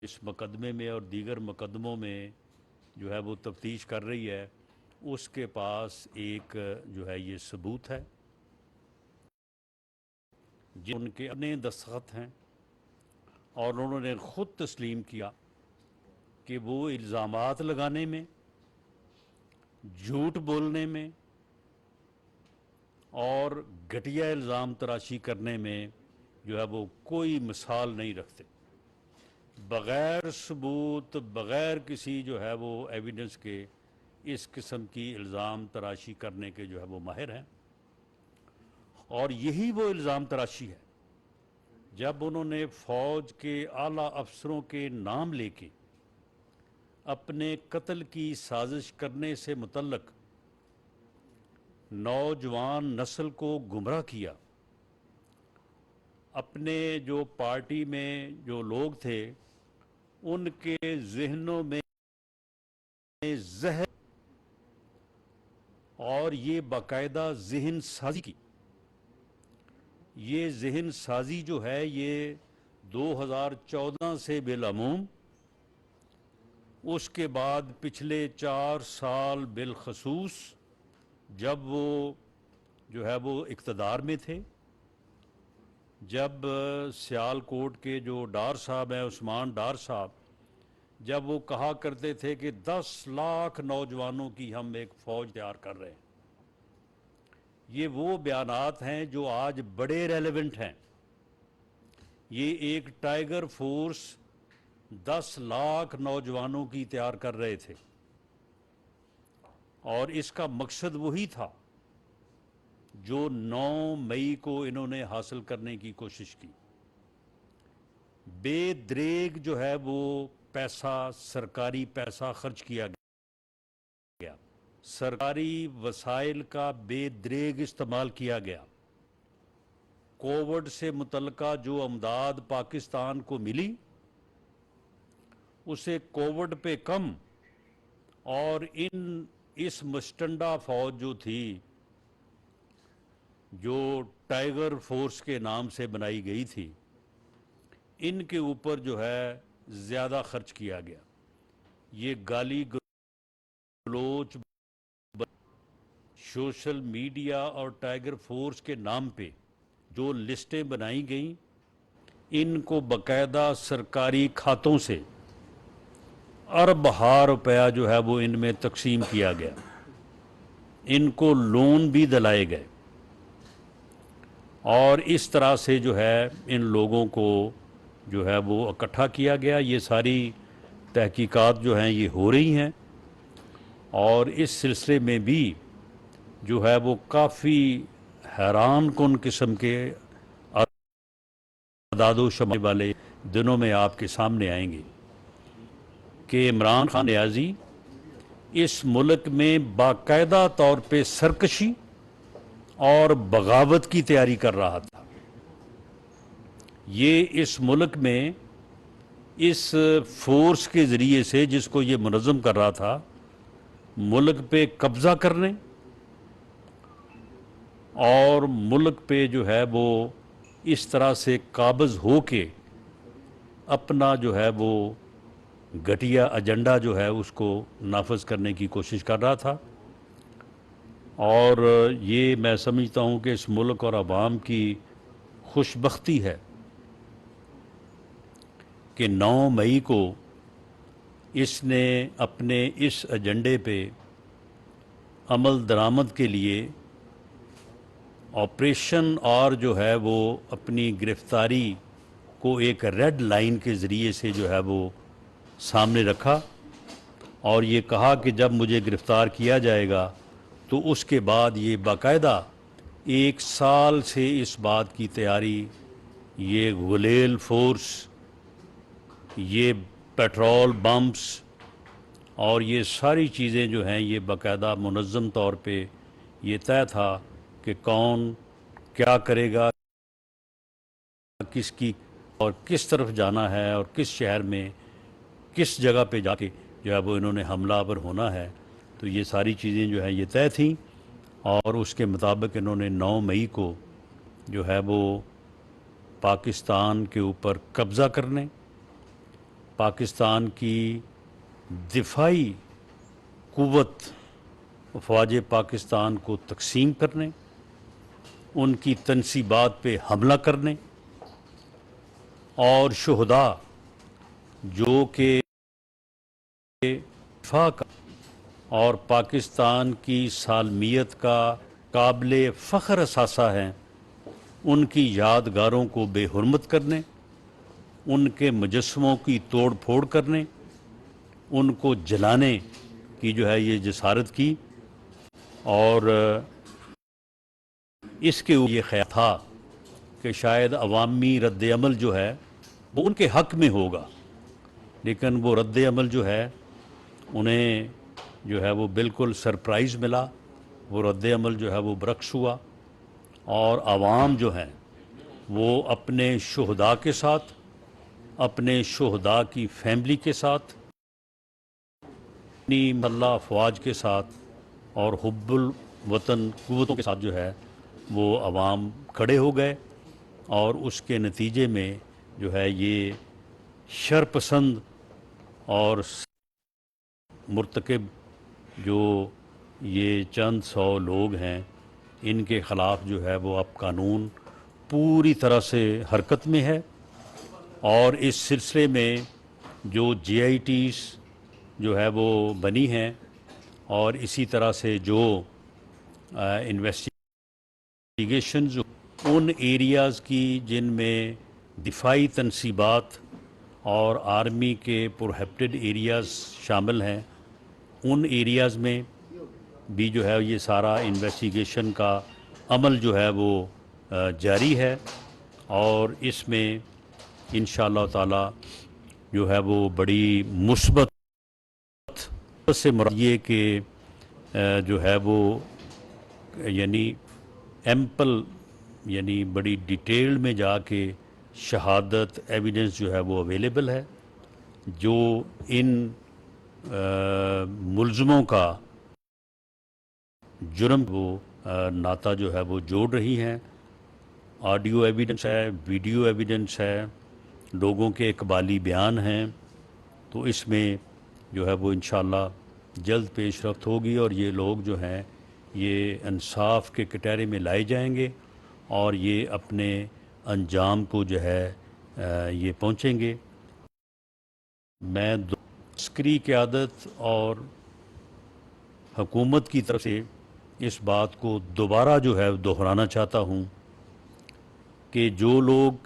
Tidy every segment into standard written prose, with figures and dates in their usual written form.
इस मुकदमे में और दीगर मुकदमों में जो है वो तफ्तीश कर रही है, उसके पास एक जो है ये सबूत है जो उनके अपने दस्तखत हैं और उन्होंने ख़ुद तस्लीम किया कि वो इल्ज़ामात लगाने में, झूठ बोलने में और घटिया इल्ज़ाम तराशी करने में जो है वो कोई मिसाल नहीं रखते। बग़ैर सबूत, बग़ैर किसी जो है वो एविडेंस के इस किस्म की इल्ज़ाम तराशी करने के जो है वो माहिर हैं। और यही वो इल्ज़ाम तराशी है जब उन्होंने फ़ौज के आला अफसरों के नाम लेके अपने कत्ल की साजिश करने से मुतल्लक नौजवान नस्ल को गुमराह किया। अपने जो पार्टी में जो लोग थे उनके जहनों में जहर और ये बाकायदा जहन साजी की, ये जहन साजी जो है ये 2014 से बिलअमूम, उसके बाद पिछले 4 साल बिलखसूस जब वो जो है वो इक़्तिदार में थे, जब सियालकोट के जो डार साहब हैं, उस्मान डार साहब, जब वो कहा करते थे कि 10 लाख नौजवानों की हम एक फ़ौज तैयार कर रहे हैं। ये वो बयानात हैं जो आज बड़े रेलेवेंट हैं। ये एक टाइगर फोर्स 10 लाख नौजवानों की तैयार कर रहे थे और इसका मकसद वही था जो 9 मई को इन्होंने हासिल करने की कोशिश की। बेदरेग जो है वो पैसा, सरकारी पैसा खर्च किया गया, सरकारी वसाइल का बेदरेग इस्तेमाल किया गया। कोविड से मुतल्लिका जो अमदाद पाकिस्तान को मिली उसे कोविड पे कम और इस मुस्टंडा फौज जो थी, जो टाइगर फोर्स के नाम से बनाई गई थी, इनके ऊपर जो है ज़्यादा खर्च किया गया। ये गाली गलोच, सोशल मीडिया और टाइगर फोर्स के नाम पे जो लिस्टें बनाई गईं, इनको बाकायदा सरकारी खातों से अरब हार रुपया जो है वो इनमें तकसीम किया गया। इनको लोन भी दिलाए गए और इस तरह से जो है इन लोगों को जो है वो इकट्ठा किया गया। ये सारी तहकीकात जो हैं ये हो रही हैं और इस सिलसिले में भी जो है वो काफ़ी हैरान कुन किस्म के अदादो शुमार वाले दिनों में आपके सामने आएंगे कि इमरान खान नियाज़ी इस मुल्क में बाकायदा तौर पे सरकशी और बगावत की तैयारी कर रहा था। ये इस मुल्क में इस फोर्स के ज़रिए से जिसको ये मुनज़्ज़म कर रहा था, मुल्क पे कब्ज़ा करने और मुल्क पे जो है वो इस तरह से काबिज़ हो के अपना जो है वो घटिया एजेंडा जो है उसको नाफज करने की कोशिश कर रहा था। और ये मैं समझता हूँ कि इस मुल्क और आवाम की खुशबख्ती है कि 9 मई को इसने अपने इस एजेंडे पे अमल दरामद के लिए ऑपरेशन और जो है वो अपनी गिरफ्तारी को एक रेड लाइन के ज़रिए से जो है वो सामने रखा और ये कहा कि जब मुझे गिरफ़्तार किया जाएगा तो उसके बाद ये बाकायदा 1 साल से इस बात की तैयारी, ये गुलेल फोर्स, ये पेट्रोल बम्प्स और ये सारी चीज़ें जो हैं ये बाकायदा मुनज़्ज़म तौर पे ये तय था कि कौन क्या करेगा, किसकी और किस तरफ जाना है और किस शहर में किस जगह पे जाके जो है वो इन्होंने हमलावर होना है। तो ये सारी चीज़ें जो हैं ये तय थीं और उसके मुताबिक इन्होंने 9 मई को जो है वो पाकिस्तान के ऊपर कब्ज़ा करने पाकिस्तान की दिफाई कुव्वत फ़ौज पाकिस्तान को तकसीम करने, उनकी तनसीबात पे हमला करने और शुहदा जो कि दिफा का और पाकिस्तान की सालमियत का काबिल फ़ख्र असासा हैं, उनकी यादगारों को बेहुरमत करने, उनके मुजस्समों की तोड़ फोड़ करने, उनको जलाने की जो है ये जसारत की। और इसके ऊपर ये ख्याल था कि शायद अवामी रद्द अमल जो है वो उनके हक़ में होगा, लेकिन वो रद्द अमल जो है उन्हें जो है वो बिल्कुल सरप्राइज़ मिला। वो रद्द अमल जो है वो बरक्स हुआ और आवाम जो है वो अपने शुहदा के साथ, अपने शुहदा की फैमिली के साथ, अपनी मल्ला अफवाज के साथ और हुब्बुल वतन कुव्वतों के साथ जो है वो आवाम खड़े हो गए। और उसके नतीजे में जो है ये शरपसंद और मुर्तकब जो ये चंद सौ लोग हैं, इनके ख़िलाफ़ जो है वो अब कानून पूरी तरह से हरकत में है। और इस सिलसिले में जो JITs जो है वो बनी हैं और इसी तरह से जो इन्वेस्टिगेशंस उन एरियाज़ की जिनमें दिफाई तनसीबात और आर्मी के प्रोहिबिटेड एरियाज़ शामिल हैं, उन एरियाज़ में भी जो है ये सारा इन्वेस्टिगेशन का अमल जो है वो जारी है। और इसमें इंशाअल्लाह ताला जो है वो बड़ी मुस्बत से मुराद ये कि जो है वो यानी एम्पल यानी बड़ी डिटेल में जाके शहादत एविडेंस जो है वो अवेलेबल है, जो इन मुल्ज़मों का जुर्म वो नाता जो है वो जोड़ रही हैं। ऑडियो एविडेंस है, वीडियो एविडेंस है, लोगों के इकबाली बयान हैं। तो इसमें जो है वो इंशाअल्लाह जल्द पेशरफ्त होगी और ये लोग जो हैं ये इंसाफ के कटहरे में लाए जाएंगे और ये अपने अंजाम को जो है ये पहुँचेंगे। मैं अस्करी क़यादत और हुकूमत की तरफ से इस बात को दोबारा जो है दोहराना चाहता हूँ कि जो लोग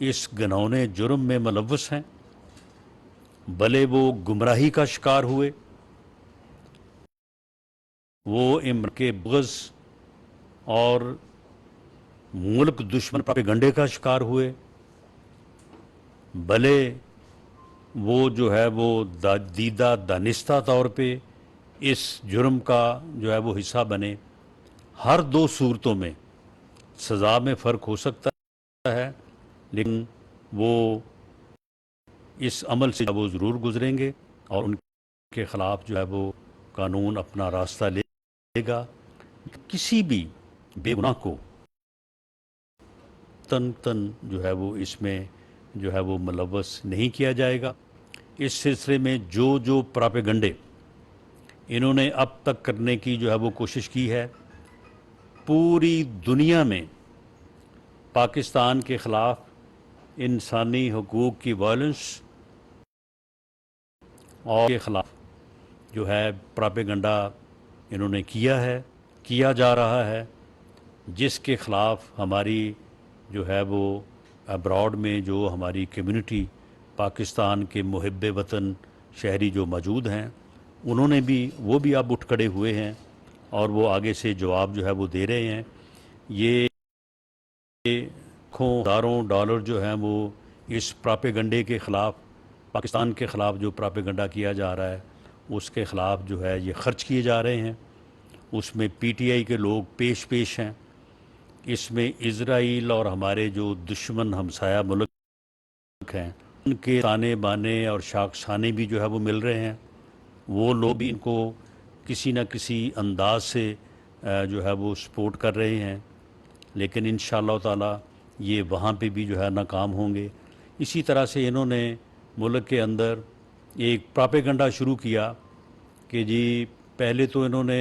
इस घिनौने जुर्म में मुलव्वस हैं, भले वो गुमराही का शिकार हुए, वो इम्र के बुग़्ज़ और मुल्क दुश्मन प्रोपेगंडे का शिकार हुए, भले वो जो है वो दीदा दानिस्ता तौर पे इस जुर्म का जो है वो हिस्सा बने, हर दो सूरतों में सज़ा में फ़र्क हो सकता है, लेकिन वो इस अमल से वो ज़रूर गुज़रेंगे और उनके ख़िलाफ़ जो है वो कानून अपना रास्ता लेगा। किसी भी बेगुनाह को तन तन जो है वो इसमें जो है वो मुलव्वस नहीं किया जाएगा। इस सिलसिले में जो जो प्रोपेगंडे इन्होंने अब तक करने की जो है वो कोशिश की है, पूरी दुनिया में पाकिस्तान के ख़िलाफ़ इंसानी हकूक़ की वायलेंस और के ख़िलाफ़ जो है प्रोपेगंडा इन्होंने किया है, किया जा रहा है, जिसके ख़िलाफ़ हमारी जो है वो अब्रॉड में जो हमारी कम्युनिटी पाकिस्तान के मुहिब्बे वतन शहरी जो मौजूद हैं, उन्होंने भी वो भी अब उठ खड़े हुए हैं और वो आगे से जवाब जो है वो दे रहे हैं। ये हज़ारों डॉलर जो हैं वो इस प्रोपेगंडे के ख़िलाफ़, पाकिस्तान के ख़िलाफ़ जो प्रोपेगंडा किया जा रहा है उसके ख़िलाफ़ जो है ये ख़र्च किए जा रहे हैं। उसमें PTI के लोग पेश हैं, इसमें इज़राइल और हमारे जो दुश्मन हमसाया मुल्क हैं उनके ताने बाने और शाखसाने भी जो है वो मिल रहे हैं। वो लोग भी इनको किसी न किसी अंदाज से जो है वो सपोर्ट कर रहे हैं, लेकिन इंशाअल्लाह ताला ये वहाँ पे भी जो है नाकाम होंगे। इसी तरह से इन्होंने मुल्क के अंदर एक प्रोपेगेंडा शुरू किया कि जी पहले तो इन्होंने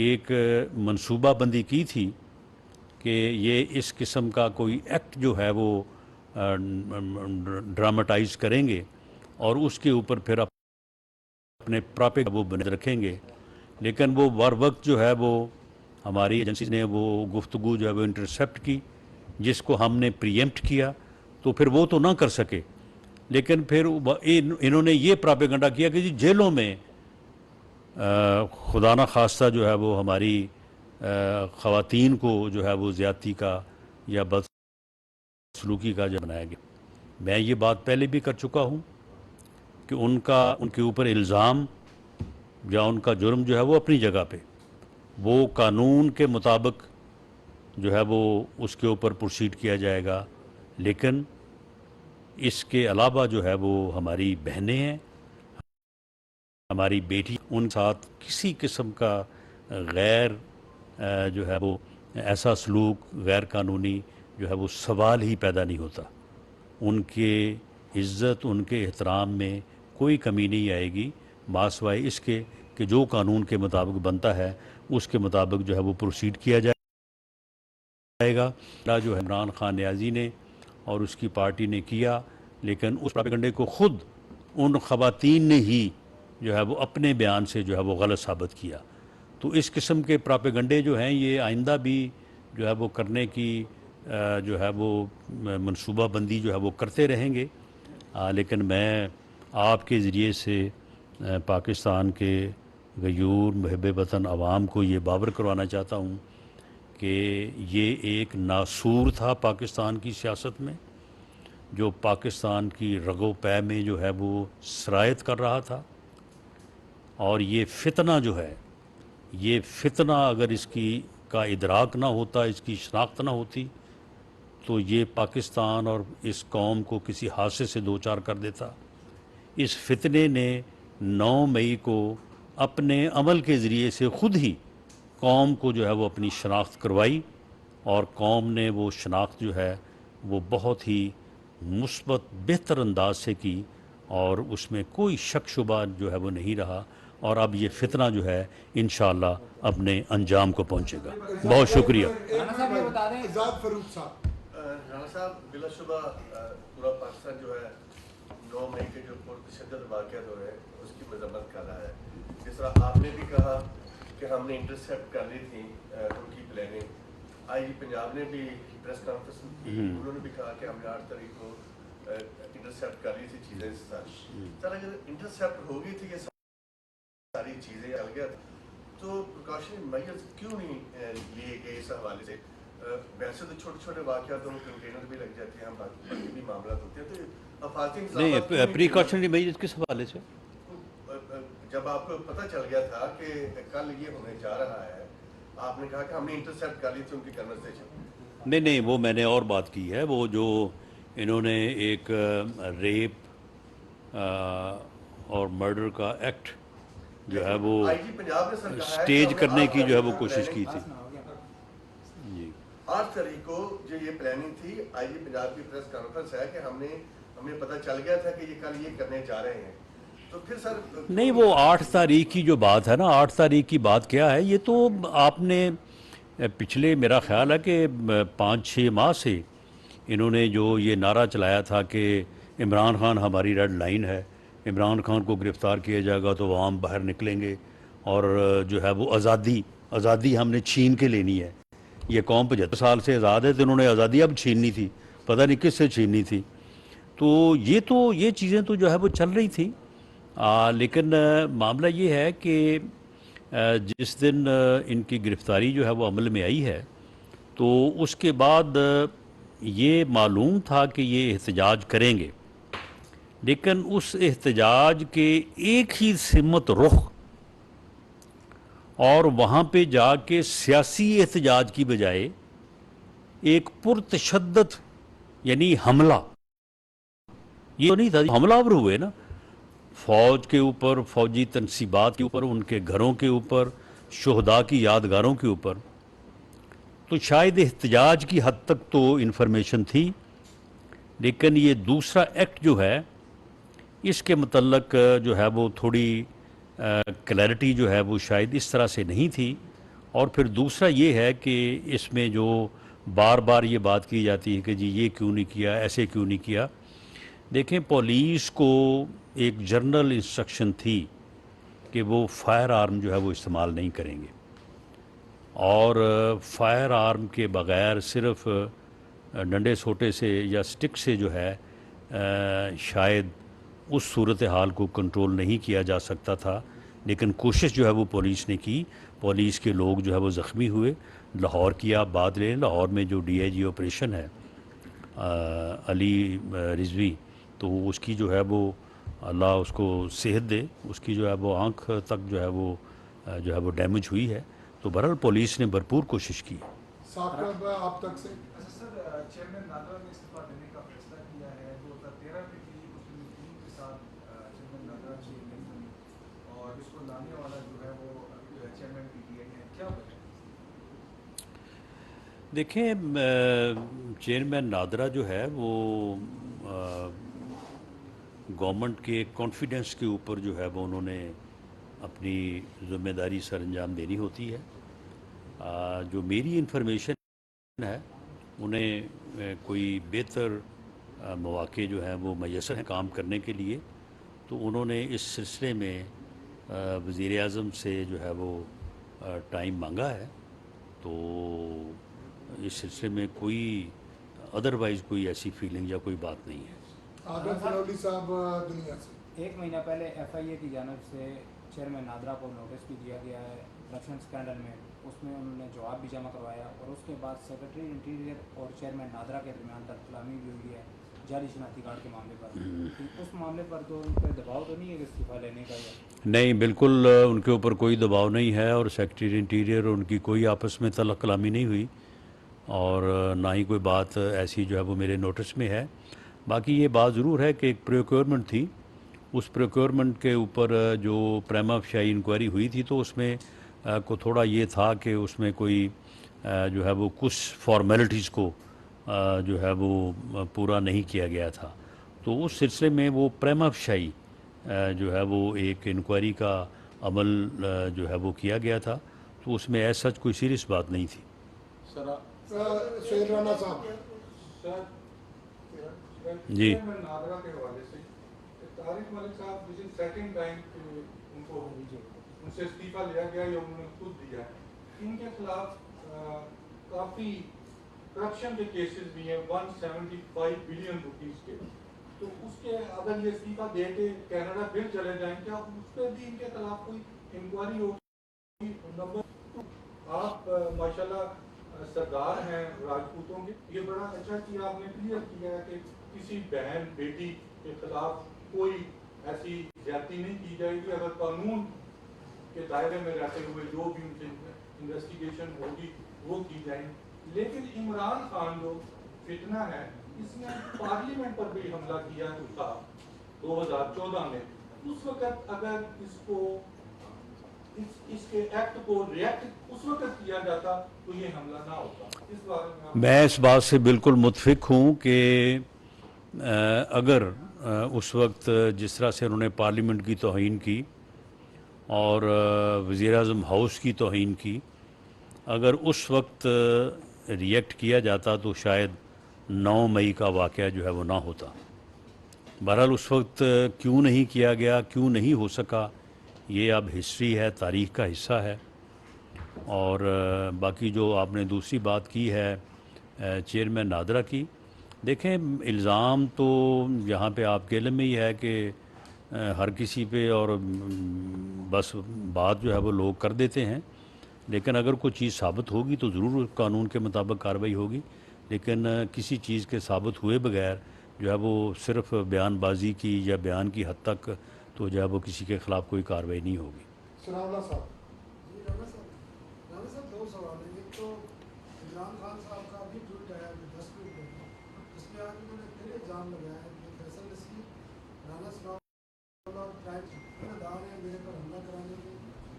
एक मंसूबाबंदी की थी कि ये इस किस्म का कोई एक्ट जो है वो ड्रामाटाइज करेंगे और उसके ऊपर फिर अपने प्रोपेगेंडा वो बने रखेंगे। लेकिन वो बर वक्त जो है वो हमारी एजेंसी ने वो गुफ्तगू जो है वो इंटरसेप्ट की, जिसको हमने प्रीएम्प्ट किया, तो फिर वो तो ना कर सके। लेकिन फिर इन्होंने ये प्रोपेगेंडा किया कि जी जेलों में खुदा न खास्ता जो है वो हमारी ख़वातीन को जो है वो ज़्यादती का या बदसलूकी का जो बनाया गया। मैं ये बात पहले भी कर चुका हूँ कि उनके ऊपर इल्ज़ाम या उनका जुर्म जो है वो अपनी जगह पे, वो कानून के मुताबिक जो है वो उसके ऊपर प्रोसीड किया जाएगा। लेकिन इसके अलावा जो है वो हमारी बहनें हैं, हमारी बेटी, उन साथ किसी किस्म का गैर जो है वो ऐसा सलूक गैर कानूनी जो है वो सवाल ही पैदा नहीं होता। उनके इज़्ज़त, उनके एहतराम में कोई कमी नहीं आएगी, मासवाए इसके कि जो कानून के मुताबिक बनता है उसके मुताबिक जो है वो प्रोसीड किया जाएगा। जो है इमरान खान न्याजी ने और उसकी पार्टी ने किया, लेकिन उस प्रोपेगेंडे को ख़ुद उन ख़वातीन ने ही जो है वो अपने बयान से जो है वो गलत साबित किया। तो इस किस्म के प्रोपेगेंडे जो हैं ये आइंदा भी जो है वो करने की जो है वो मनसूबाबंदी जो है वो करते रहेंगे। लेकिन मैं आपके ज़रिए से पाकिस्तान के गयूर मुहिब वतन आवाम को ये बावर करवाना चाहता हूँ कि ये एक नासूर था पाकिस्तान की सियासत में, जो पाकिस्तान की रगो पै में जो है वो सरायत कर रहा था। और ये फितना जो है, ये फितना अगर इसकी का इदराक ना होता, इसकी शनाख्त ना होती, तो ये पाकिस्तान और इस कौम को किसी हादसे से दो चार कर देता। इस फितने ने 9 मई को अपने अमल के ज़रिए से ख़ुद ही कौम को जो है वो अपनी शनाख्त करवाई, और कौम ने वो शनाख्त जो है वो बहुत ही मुस्बत बेहतर अंदाज से की, और उसमें कोई शक शुबा जो है वो नहीं रहा। और अब ये फितना जो है इंशाअल्लाह अपने अंजाम को पहुंचेगा। बहुत शुक्रिया। राणा साहब, बिलाशुबा पूरा पाकिस्तान जो है 9 मई के जो पुरतशद्दुद वाक़यात हो रहे हैं उसकी मजम्मत कर रहा है। जिस तरह आपने भी कहा कि हमने इंटरसेप्ट कर ली थी उनकी प्लानिंग, आई पंजाब ने भी प्रेस कॉन्फ्रेंस की, उन्होंने भी कहा कि हमने 8 तारीख को इंटरसेप्ट कर ली थी चीज़ें सारी। सर अगर इंटरसेप्ट हो गई थी ये सारी चीज़ें चल गया, तो प्रिकॉशनरी मेजर्स क्यों नहीं लिए गए इस हवाले से? वैसे तो छोटे छोटे वाक़यात में कंटेनर भी लग जाते हैं, बाकी भी मामला होते हैं, तो नहीं प्रिकॉशनरी मेजर्स किस हवाले से? जब आपको पता चल गया था कि कल ये होने जा रहा है, आपने कहा कि हमने इंटरसेप्ट कर ली थी उनकी कन्वर्सेशन। नहीं, वो मैंने और बात की है। वो जो इन्होंने एक रेप और मर्डर का एक्ट जो है वो स्टेज करने की जो है वो कोशिश की थी। जी 8 तारीख को जो ये प्लानिंग थी, आईजी पंजाब की प्रेस कॉन्फ्रेंस है कि हमें पता चल गया था कि ये कल ये करने जा रहे हैं, तो फिर सर नहीं, वो 8 तारीख की जो बात है ना, 8 तारीख की बात क्या है, ये तो आपने पिछले मेरा ख्याल है कि 5-6 माह से इन्होंने जो ये नारा चलाया था कि इमरान खान हमारी रेड लाइन है, इमरान खान को गिरफ़्तार किया जाएगा तो आवाम बाहर निकलेंगे, और जो है वो आज़ादी हमने छीन के लेनी है। ये कौम 75 साल से आज़ाद है, तो इन्होंने आज़ादी अब छीननी थी, पता नहीं किस से छीननी थी। तो ये चीज़ें तो जो है वो चल रही थी। लेकिन मामला ये है कि जिस दिन इनकी गिरफ़्तारी जो है वो अमल में आई है, तो उसके बाद ये मालूम था कि ये एहतजाज करेंगे, लेकिन उस एहतजाज के एक ही सिमत रुख और वहाँ पे जाके सियासी एहतजाज की बजाय एक पुरतशद्दद यानी हमला, ये तो नहीं था, हमलावर हुए ना फ़ौज के ऊपर, फ़ौजी तनसीबात के ऊपर, उनके घरों के ऊपर, शुहदा की यादगारों के ऊपर। तो शायद एहतजाज की हद तक तो इन्फॉर्मेशन थी, लेकिन ये दूसरा एक्ट जो है इसके मतलब जो है वो थोड़ी क्लैरिटी जो है वो शायद इस तरह से नहीं थी। और फिर दूसरा ये है कि इसमें जो बार बार ये बात की जाती है कि जी ये क्यों नहीं किया, ऐसे क्यों नहीं किया। देखें, पुलिस को एक जनरल इंस्ट्रक्शन थी कि वो फायर आर्म जो है वो इस्तेमाल नहीं करेंगे, और फायर आर्म के बग़ैर सिर्फ डंडे सोटे से या स्टिक से जो है शायद उस सूरत हाल को कंट्रोल नहीं किया जा सकता था। लेकिन कोशिश जो है वो पुलिस ने की। पुलिस के लोग जो है वो ज़ख्मी हुए। लाहौर की आप बात लें, लाहौर में जो डीआईजी ऑपरेशन है अली रिजवी, तो उसकी जो है वो अल्लाह उसको सेहत दे, उसकी जो है वो आँख तक जो है वो जो है वो डैमेज हुई है। तो बहरहाल पुलिस ने भरपूर कोशिश की। साहब आप तक से अच्छा सर, चेयरमैन नादरा ने इस्तीफा देने का फैसला किया है। 2013 में भी मुस्लिम लीग के साथ चेयरमैन नादरा की नहीं बनी और इसको लाने वाला जो है वो चेयरमैन पीटीआई है, क्या वजह है? देखें, चेयरमैन नादरा जो है वो गवर्नमेंट के कॉन्फिडेंस के ऊपर जो है वो उन्होंने अपनी ज़िम्मेदारी सर अंजाम देनी होती है। जो मेरी इन्फॉर्मेशन है, उन्हें कोई बेहतर मौक़े जो हैं वो मैसर हैं काम करने के लिए। तो उन्होंने इस सिलसिले में वज़ीर आज़म से जो है वो टाइम मांगा है। तो इस सिलसिले में कोई अदरवाइज़ कोई ऐसी फीलिंग या कोई बात नहीं है। आदम फरौली साहब दुनिया से 1 महीना पहले एफआईए की जानब से चेयरमैन नादरा को नोटिस भी दिया गया है करप्शन स्कैंडल में। उसमें उन्होंने जवाब भी जमा करवाया और उसके बाद सेक्रेटरी इंटीरियर और चेयरमैन नादरा के दरमियान दरकलामी भी हुई है जाली शनाख्ती कार्ड के मामले पर। तो उस मामले पर तो उन पर दबाव तो नहीं है कि इस्तीफा लेने का? या नहीं, बिल्कुल उनके ऊपर कोई दबाव नहीं है, और सेक्रेटरी इंटीरियर और उनकी कोई आपस में तलब कलामी नहीं हुई, और ना ही कोई बात ऐसी जो है वो मेरे नोटिस में है। बाकी ये बात ज़रूर है कि एक प्रोक्योरमेंट थी, उस प्रोक्योरमेंट के ऊपर जो प्रेमा फशाई इंक्वायरी हुई थी, तो उसमें को थोड़ा ये था कि उसमें कोई जो है वो कुछ फॉर्मेलिटीज़ को जो है वो पूरा नहीं किया गया था। तो उस सिलसिले में वो प्रेमा फशाई जो है वो एक इंक्वायरी का अमल जो है वो किया गया था। तो उसमें ऐसा सच कोई सीरियस बात नहीं थी। शेर राना साहब जी। चेयरमैन नादरा के हवाले से तारिक मलिक साहब विद इन सेकंड टाइम उनको उनसे इस्तीफा लिया गया या उन्होंने खुद दिया है। इनके खिलाफ काफ़ी करप्शन के केसेस भी हैं 175 बिलियन रुपीस के। तो उसके अगर ये इस्तीफा दे के कनाडा फिर चले जाएं, क्या उस पर भी इनके खिलाफ कोई इंक्वायरी होगी? नंबर 2, आप माशाल्लाह सरदार हैं राजपूतों के, ये बड़ा अच्छा किया आपने क्लियर किया है कि किसी बहन बेटी के खिलाफ कोई ऐसी ज्यादती नहीं की जाएगी। अगर कानून के दायरे में रहते हुए जो भी उनसे इन्वेस्टिगेशन होगी वो की जाएगी। लेकिन इमरान खान जो फितना है, इसने पार्लियामेंट पर भी हमला किया था 2014 में। उस वक्त अगर इसको इसके एक्ट को रिएक्ट उस वक्त किया जाता तो ये हमला ना होता। इस बारे में मैं इस बात से बिल्कुल मुतफिक हूँ कि अगर उस वक्त जिस तरह से उन्होंने पार्लियामेंट की तौहीन की और वज़ीर आज़म हाउस की तौहीन की, अगर उस वक्त रिएक्ट किया जाता तो शायद 9 मई का वाक़या जो है वो ना होता। बहरहाल उस वक्त क्यों नहीं किया गया, क्यों नहीं हो सका, ये अब हिस्ट्री है, तारीख़ का हिस्सा है। और बाकी जो आपने दूसरी बात की है चेयरमैन नादरा की, देखें इल्ज़ाम तो यहाँ पे आपके इल्म में ही है कि हर किसी पे और बस बात जो है वो लोग कर देते हैं। लेकिन अगर कोई चीज़ साबित होगी तो ज़रूर कानून के मुताबिक कार्रवाई होगी। लेकिन किसी चीज़ के साबित हुए बगैर जो है वो सिर्फ बयानबाजी की या बयान की हद तक तो जो है वो किसी के ख़िलाफ़ कोई कार्रवाई नहीं होगी। सनाउल्लाह साहब जी राना साहब 2 सवाल हैं। एक तो इमरान खान साहब का भी ट्वीट आया 10 मिनट पहले, जिसमें आज उन्होंने फिर इल्ज़ाम लगाया है कि फैसल नसीर, राना सलाम और ट्राइब जिम्मेदार हैं मेरे पर हमला कराने के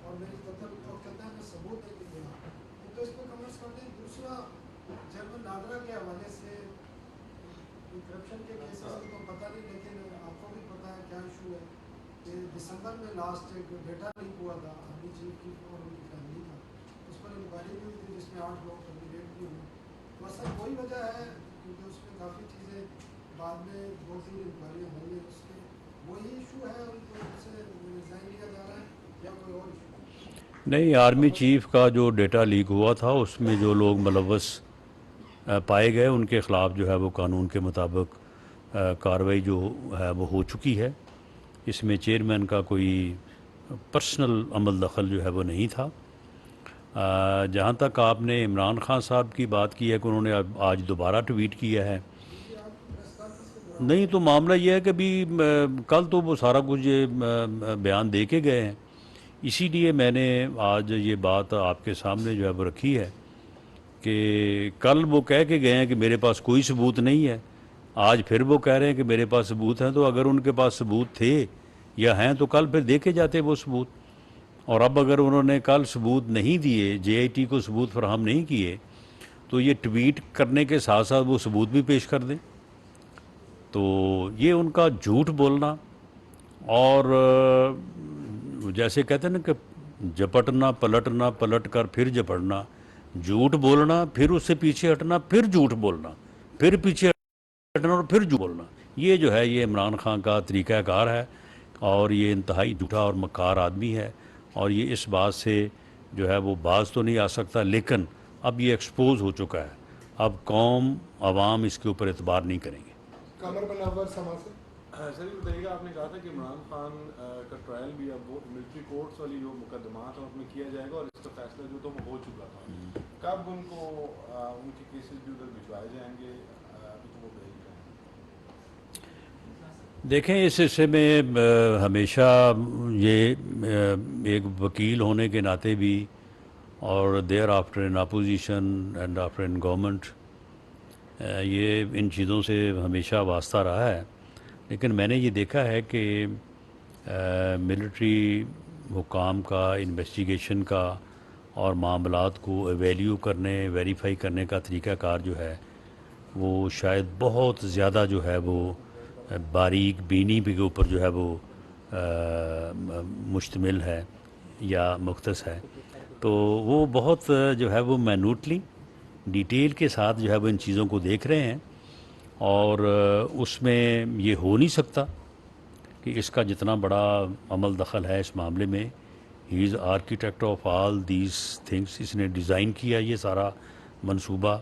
और मेरी कत्ल और कहता है मैं सबूत दे के गया। तो इस पर कमेंट्स करते हैं। दूसरा चेयरमैन नादरा के हवाले से करप्शन के केसेस तो पता नहीं, लेकिन आपको भी पता है क्या इशू है कि दिसंबर में लास्ट एक डेटा लीक हुआ था आर्मी चीफ की और उनकी फैमिली का, उस पर इंक्वायरी भी हुई थी जिसमें 8 लोग टर्मिनेट भी हुए। तो असल वही वजह है क्योंकि उसमें काफ़ी चीज़ें बाद में 2-3 इंक्वायरी हुई है, उसके वही इशू है, उनको उससे रिजाइन लिया जा रहा है या कोई और इशू? नहीं, आर्मी चीफ का जो डेटा लीक हुआ था उसमें जो लोग मुलव्वस पाए गए उनके ख़िलाफ़ जो है वो कानून के मुताबिक कार्रवाई जो है वो हो चुकी है। इसमें चेयरमैन का कोई पर्सनल अमल दखल जो है वो नहीं था। जहाँ तक आपने इमरान खान साहब की बात की है कि उन्होंने आज दोबारा ट्वीट किया है, नहीं तो मामला ये है कि अभी कल तो वो सारा कुछ ये बयान दे के गए हैं, इसीलिए मैंने आज ये बात आपके सामने जो है वो रखी है कि कल वो कह के गए हैं कि मेरे पास कोई सबूत नहीं है, आज फिर वो कह रहे हैं कि मेरे पास सबूत हैं। तो अगर उनके पास सबूत थे या हैं तो कल फिर देखे जाते वो सबूत। और अब अगर उन्होंने कल सबूत नहीं दिए, जेआईटी को सबूत फराहम नहीं किए, तो ये ट्वीट करने के साथ साथ वो सबूत भी पेश कर दें। तो ये उनका झूठ बोलना और जैसे कहते हैं ना कि झपटना पलटना, पलट कर फिर झपटना, झूठ बोलना फिर उससे पीछे हटना, फिर झूठ बोलना, फिर पीछे हटना और फिर झूठ बोलना, ये जो है ये इमरान खान का तरीक़ाकार है और ये इंतहाई झूठा और मक्कार आदमी है। और ये इस बात से जो है वो बाज तो नहीं आ सकता, लेकिन अब ये एक्सपोज हो चुका है। अब कौम आवाम इसके ऊपर एतबार नहीं करेंगे। कमर बनवर समा से सर ये बताइएगा, आपने कहा था कि इमरान खान का ट्रायल भी अब वो मिलिट्री कोर्ट्स वाली जो मुकदमा था उसमें किया जाएगा और इसका फैसला जो था वो हो चुका था, कब उनको उनके केसेस भी उधर भिजवाए जाएंगे, अभी तो वो भेज रहे हैं? देखें, इस हिस्से में हमेशा ये एक वकील होने के नाते भी और thereafter in opposition and after in government, ये इन चीज़ों से हमेशा वास्ता रहा है। लेकिन मैंने ये देखा है कि मिलिट्री हुकाम का इन्वेस्टिगेशन का और मामलात को एवेल्यू करने, वेरीफाई करने का तरीक़ाकार जो है वो शायद बहुत ज़्यादा जो है वो बारीक बीनी के ऊपर जो है वो मुश्तमिल है या मुख्तस है। तो वो बहुत जो है वो मैनूटली डिटेल के साथ जो है वो इन चीज़ों को देख रहे हैं और उसमें ये हो नहीं सकता कि इसका जितना बड़ा अमल दखल है इस मामले में, he is architect of all these things, इसने डिज़ाइन किया ये सारा मंसूबा,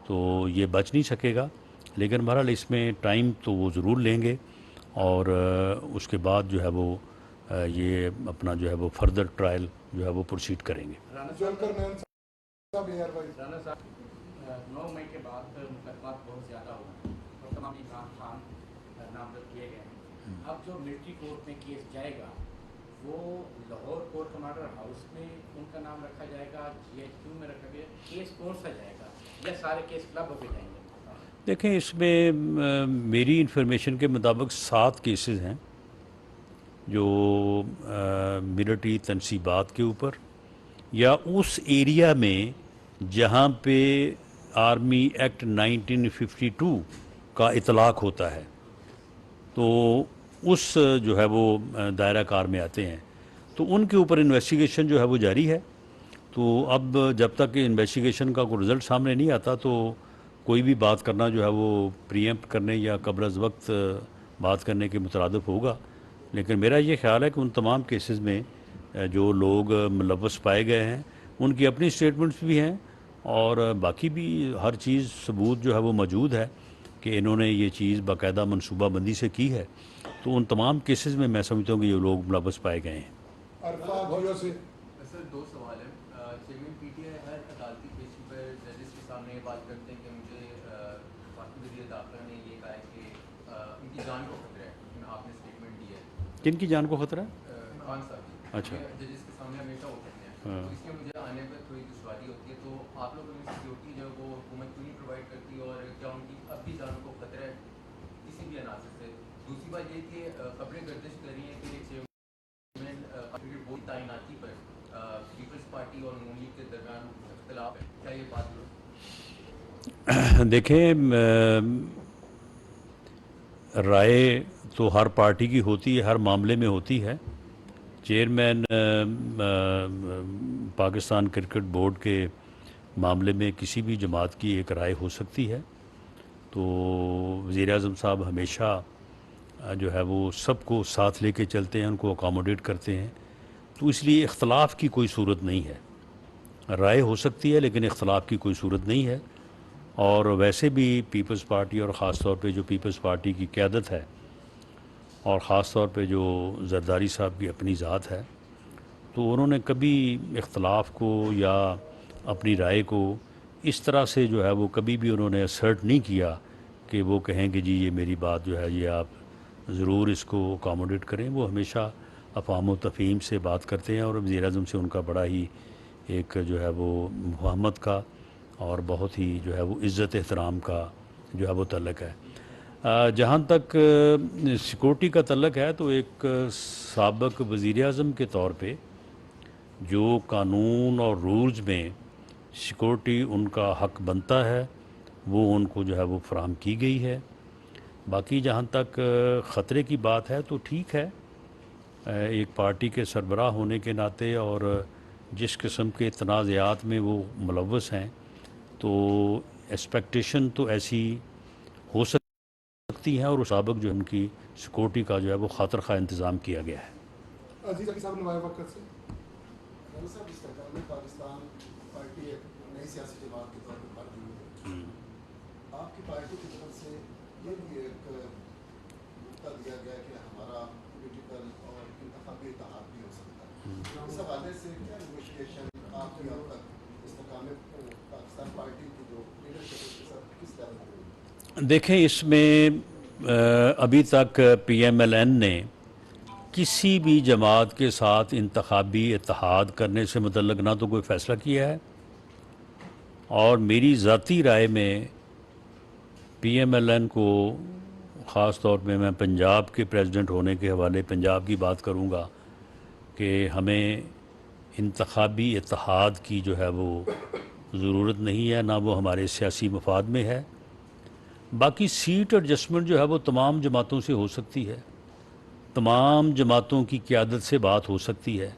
तो ये बच नहीं सकेगा। लेकिन बहरहाल इसमें टाइम तो वो ज़रूर लेंगे और उसके बाद जो है वो ये अपना जो है वो फर्दर ट्रायल जो है वो प्रोसीड करेंगे। जोलकर मैन साहब एयरवाइज राना साहब 9 मई के बाद मुकदमा बहुत ज़्यादा हुआ और तमाम इमरान खान नामजद किए गए हैं। अब जो मिलिट्री कोर्ट में केस जाएगा वो लाहौर कोर्ट कमांडर हाउस में उनका नाम रखा जाएगा, GHQ में रखा गया, केस कौन सा जाएगा या सारे केस क्लब पे जाएंगे? देखें, इसमें मेरी इन्फॉर्मेशन के मुताबिक 7 केसेस हैं जो मिलिट्री तनसीबात के ऊपर या उस एरिया में जहाँ पे आर्मी एक्ट 1952 का इतलाक़ होता है, तो उस जो है वो दायरा कार में आते हैं, तो उनके ऊपर इन्वेस्टिगेशन जो है वो जारी है। तो अब जब तक इन्वेस्टिगेशन का कोई रिज़ल्ट सामने नहीं आता तो कोई भी बात करना जो है वो प्रीएम्प्ट करने या कब्ल अज़ वक्त बात करने के मुतरादिफ होगा। लेकिन मेरा ये ख्याल है कि उन तमाम केसेस में जो लोग मुलव्वस पाए गए हैं उनकी अपनी स्टेटमेंट्स भी हैं और बाकी भी हर चीज़ सबूत जो है वो मौजूद है कि इन्होंने ये चीज़ बाकायदा मनसूबाबंदी से की है। तो उन तमाम केसेस में मैं समझता हूँ कि ये लोग मुलव्वस पाए गए हैं। अरफा जियो से सर 2 सवाल हैं। चेयरमैन पीटीआई हर अदालती पेशी पर जजेस के सामने ये बात करते हैं कि मुझे वज़ीर दाखिला ने ये कहा है कि उनकी जान को खतरा है, लेकिन आपने स्टेटमेंट दी है। किनकी जान को खतरा है? खान साहब की। अच्छा। जजेस के सामने हमेशा वो कहते हैं, हाँ। तो इसलिए मुझे आने पर थोड़ी दुश्वारी होती है। तो आप लोगों की सिक्योरिटी जो वो हुकूमत क्यों नहीं प्रोवाइड करती और क्या उनकी अब भी जान को खतरा है किसी भी अनासर से? दूसरी बात ये कि खबरें गर्दिश कर रही हैं कि चेयरमैन बोर्ड तैनाती पर पीपल्स पार्टी और नून लीग के दरमियान इख्तिलाफ है, क्या ये बात देखें, राय तो हर पार्टी की होती है, हर मामले में होती है। चेयरमैन पाकिस्तान क्रिकेट बोर्ड के मामले में किसी भी जमात की एक राय हो सकती है। तो वज़ीर आज़म साहब हमेशा जो है वो सबको साथ लेके चलते हैं, उनको अकोमोडेट करते हैं। तो इसलिए इख्तलाफ की कोई सूरत नहीं है। राय हो सकती है लेकिन इख्तलाफ की कोई सूरत नहीं है। और वैसे भी पीपल्स पार्टी और ख़ास तौर पे जो पीपल्स पार्टी की क़यादत है और ख़ास तौर पे जो जरदारी साहब की अपनी ज़ात है, तो उन्होंने कभी इख्तलाफ को या अपनी राय को इस तरह से जो है वो कभी भी उन्होंने असर्ट नहीं किया कि वो कहें कि जी ये मेरी बात जो है ये आप ज़रूर इसको अकोमोडेट करें। वो हमेशा अफ़ाम व तफ़हीम से बात करते हैं और वज़ीर आज़म से उनका बड़ा ही एक जो है वो मुफाहमत का और बहुत ही जो है वो इज़्ज़त एहतराम का जो है वो तल्लक है। जहाँ तक सिक्योरिटी का तल्लक है तो एक साबिक़ वज़ीर आज़म के तौर पे जो कानून और रूल्स में सिक्योरिटी उनका हक बनता है वो उनको जो है वो फराहम की गई है। बाकी जहाँ तक ख़तरे की बात है तो ठीक है, एक पार्टी के सरबराह होने के नाते और जिस किस्म के तनाज़ात में वो मुलव्वस हैं तो एक्सपेक्टेशन तो ऐसी हो सकती है और उस साबिक़ जो उनकी सिक्योरिटी का जो है वो खातर खा इंतज़ाम किया गया है। अजीज अली साहब नवाब वक्त से साहब इस सरकार में पाकिस्तान पार्टी एक नई सियासी जमात के तौर पर भर रही है। आपकी पार्टी की तरफ से ये भी एक नुकता दिया गया कि हमारा पॉलिटिकल और इंतखाबी इत्तेहाद भी हो सकता है। इस हवाले से क्या नेगोशिएशन आपकी अब तक इस मकाम में पाकिस्तान पार्टी की जो लीडरशिप के साथ किस तरह की हुई? देखें, इसमें अभी तक PMLN ने किसी भी जमात के साथ इंतखाबी इत्तेहाद करने से मुतल्लिक़ ना तो कोई फ़ैसला किया है और मेरी ज़ाती राय में PMLN को ख़ास तौर पे मैं पंजाब के प्रेसिडेंट होने के हवाले पंजाब की बात करूँगा कि हमें इंतखाबी इत्तेहाद की जो है वो ज़रूरत नहीं है, ना वो हमारे सियासी मफाद में है। बाकी सीट एडजस्टमेंट जो है वो तमाम जमातों से हो सकती है, तमाम जमातों की क़यादत से बात हो सकती है।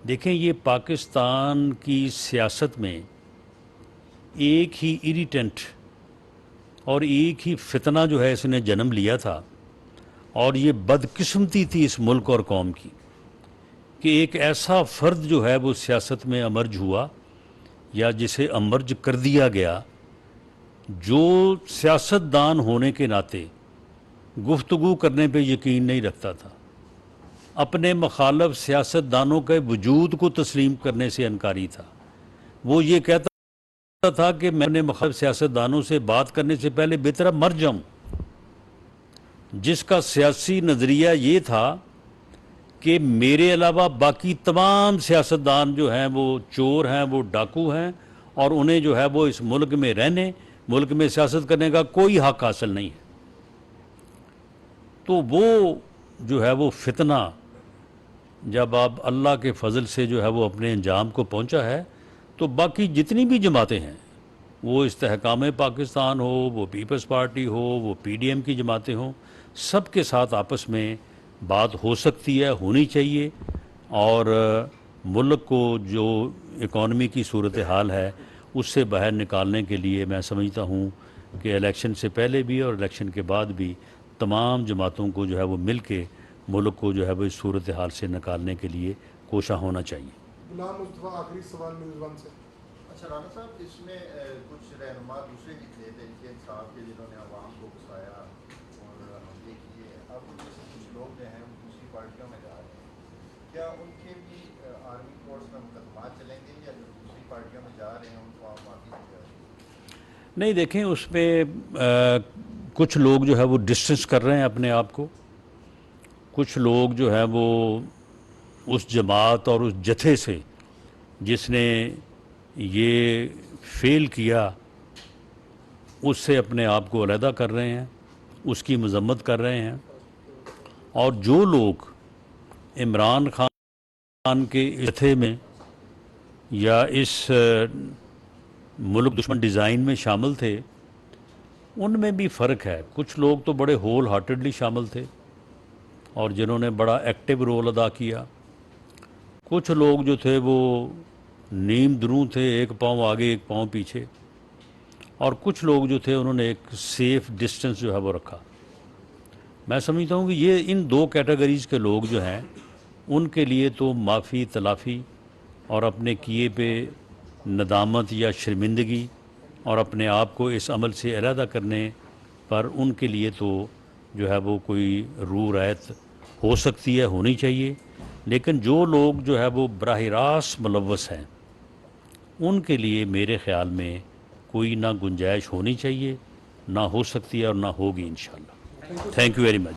देखें, ये पाकिस्तान की सियासत में एक ही इरिटेंट और एक ही फितना जो है इसने जन्म लिया था और ये बदकिस्मती थी इस मुल्क और कौम की कि एक ऐसा फ़र्द जो है वो सियासत में अमर्ज हुआ या जिसे अमर्ज कर दिया गया, जो सियासतदान होने के नाते गुफ्तगू करने पे यकीन नहीं रखता था, अपने मुखालफ सियासतदानों के वजूद को तस्लीम करने से इनकारी था। वो ये कहता था कि मैं अपने मुखालिफ सियासतदानों से बात करने से पहले बेहतर मर जाऊं, जिसका सियासी नज़रिया ये था कि मेरे अलावा बाकी तमाम सियासतदान जो हैं वो चोर हैं, वो डाकू हैं और उन्हें जो है वो इस मुल्क में रहने, मुल्क में सियासत करने का कोई हक हासिल नहीं है। तो वो जो है वो फितना जब आप अल्लाह के फजल से जो है वो अपने अंजाम को पहुंचा है, तो बाकी जितनी भी जमातें हैं, वो इस्तेहकाम पाकिस्तान हो, वो पीपल्स पार्टी हो, वो PDM की जमातें हों, सब के साथ आपस में बात हो सकती है, होनी चाहिए। और मुल्क को जो इकॉनमी की सूरत हाल है उससे बाहर निकालने के लिए मैं समझता हूँ कि इलेक्शन से पहले भी और इलेक्शन के बाद भी तमाम जमातों को जो है वो मिल के मुल्क को जो है वो इस सूरत हाल से निकालने के लिए कोशा होना चाहिए। गुलाम मुस्तफा आखिरी सवाल मेज़बान से। अच्छा राना साहब, इसमें कुछ रहनुमा दूसरे भी थे तहरीक इंसाफ के जिन्होंने आवाम को उकसाया और हमले किए। अब उनमें से कुछ लोग जो हैं दूसरी पार्टियों में जा रहे हैं, क्या उनके भी आर्मी कोर्ट्स में मुकदमा चलेंगे या जो दूसरी पार्टियों में जा रहे हैं उनको आप माफ़ी दे जाएंगे? नहीं, देखें, उसमें कुछ लोग जो है वो डिस्टेंस कर रहे हैं अपने आप को, कुछ लोग जो है वो उस जमात और उस जथे से जिसने ये फेल किया उससे अपने आप को अलहदा कर रहे हैं, उसकी मजम्मत कर रहे हैं। और जो लोग इमरान खान के जथे में या इस मुल्क दुश्मन डिज़ाइन में शामिल थे, उनमें भी फ़र्क है। कुछ लोग तो बड़े होल हार्टेडली शामिल थे और जिन्होंने बड़ा एक्टिव रोल अदा किया। कुछ लोग जो थे वो नीम द्रू थे, एक पाँव आगे एक पाँव पीछे, और कुछ लोग जो थे उन्होंने एक सेफ़ डिस्टेंस जो है वो रखा। मैं समझता हूँ कि ये इन दो कैटेगरीज़ के लोग जो हैं उनके लिए तो माफ़ी तलाफ़ी और अपने किए पे नदामत या शर्मिंदगी और अपने आप को इस अमल से अलहदा करने पर उनके लिए तो जो है वो कोई रू रायत हो सकती है, होनी चाहिए। लेकिन जो लोग जो है वो बराह रास्त मुलव्वस हैं उनके लिए मेरे ख़्याल में कोई ना गुंजाइश होनी चाहिए, ना हो सकती है और ना होगी इंशाअल्लाह। Thank you very much.